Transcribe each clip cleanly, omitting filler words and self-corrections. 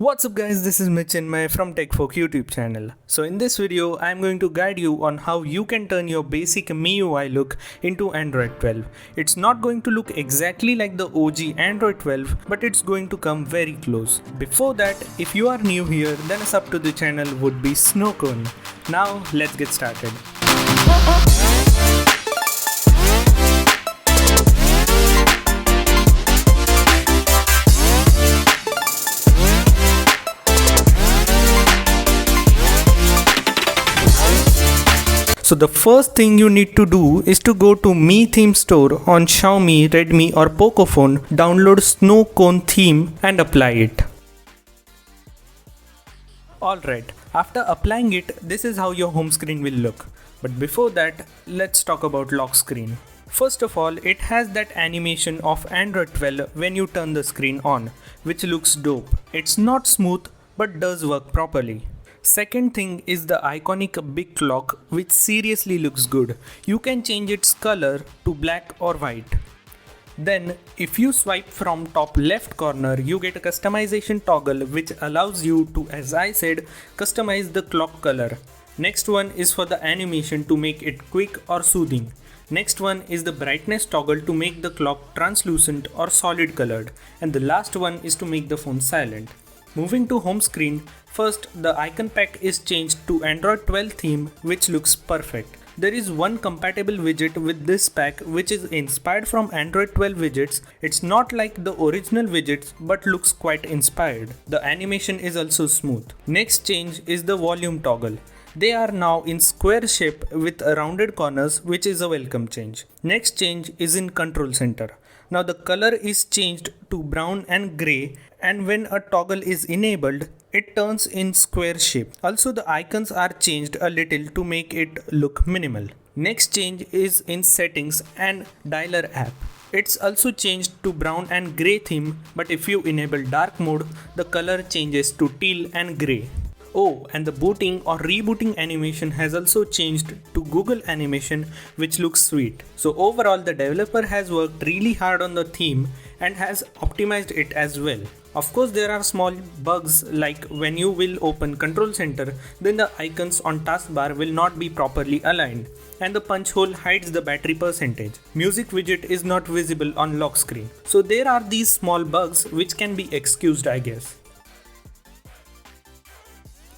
What's up guys, this is Mitch from TechFolk YouTube channel. So in this video, I'm going to guide you on how you can turn your basic MIUI look into Android 12. It's not going to look exactly like the OG Android 12, but it's going to come very close. Before that, if you are new here, then a sub to the channel would be Snowcone. Now let's get started. So the first thing you need to do is to go to Mi Theme Store on Xiaomi, Redmi or Poco phone, download Snowcone theme and apply it. Alright, after applying it, this is how your home screen will look. But before that, let's talk about lock screen. First of all, it has that animation of Android 12 when you turn the screen on, which looks dope. It's not smooth, but does work properly. Second thing is the iconic big clock, which seriously looks good. You can change its color to black or white. Then if you swipe from top left corner, you get a customization toggle which allows you to, as I said, customize the clock color. Next one is for the animation to make it quick or soothing. Next one is the brightness toggle to make the clock translucent or solid colored. And the last one is to make the phone silent. Moving to home screen, first the icon pack is changed to Android 12 theme, which looks perfect. There is one compatible widget with this pack which is inspired from Android 12 widgets. It's not like the original widgets but looks quite inspired. The animation is also smooth. Next change is the volume toggle. They are now in square shape with rounded corners, which is a welcome change. Next change is in control center. Now the color is changed to brown and grey, and when a toggle is enabled, it turns in square shape. Also the icons are changed a little to make it look minimal. Next change is in settings and dialer app. It's also changed to brown and grey theme, but if you enable dark mode, the color changes to teal and grey. Oh, and the booting or rebooting animation has also changed to Google animation, which looks sweet. So overall, the developer has worked really hard on the theme and has optimized it as well. Of course, there are small bugs like when you will open control center, then the icons on taskbar will not be properly aligned and the punch hole hides the battery percentage. Music widget is not visible on lock screen. So there are these small bugs which can be excused, I guess.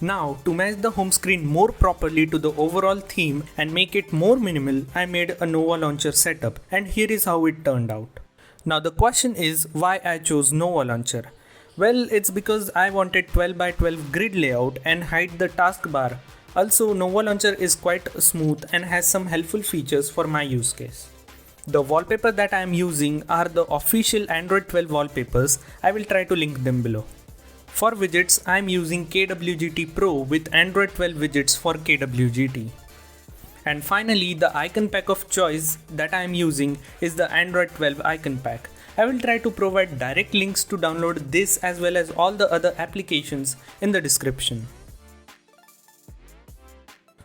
Now, to match the home screen more properly to the overall theme and make it more minimal, I made a Nova Launcher setup, and here is how it turned out. Now the question is why I chose Nova Launcher. Well, it's because I wanted 12 by 12 grid layout and hide the taskbar. Also, Nova Launcher is quite smooth and has some helpful features for my use case. The wallpaper that I am using are the official Android 12 wallpapers. I will try to link them below. For widgets, I am using KWGT Pro with Android 12 widgets for KWGT. And finally, the icon pack of choice that I am using is the Android 12 icon pack. I will try to provide direct links to download this as well as all the other applications in the description.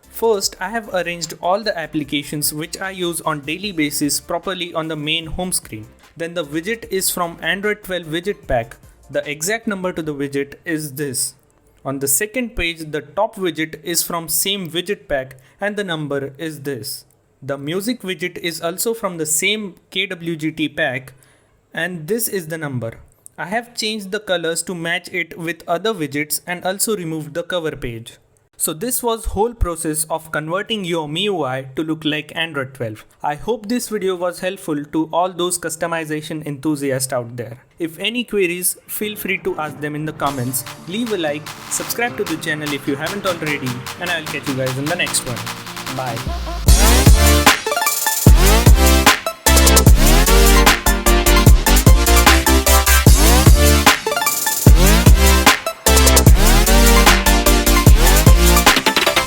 First, I have arranged all the applications which I use on daily basis properly on the main home screen. Then the widget is from Android 12 widget pack. The exact number to the widget is this. On the second page, the top widget is from same widget pack and the number is this. The music widget is also from the same KWGT pack and this is the number. I have changed the colors to match it with other widgets and also removed the cover page. So this was whole process of converting your MIUI to look like Android 12. I hope this video was helpful to all those customization enthusiasts out there. If any queries, feel free to ask them in the comments. Leave a like, subscribe to the channel if you haven't already, and I'll catch you guys in the next one. Bye.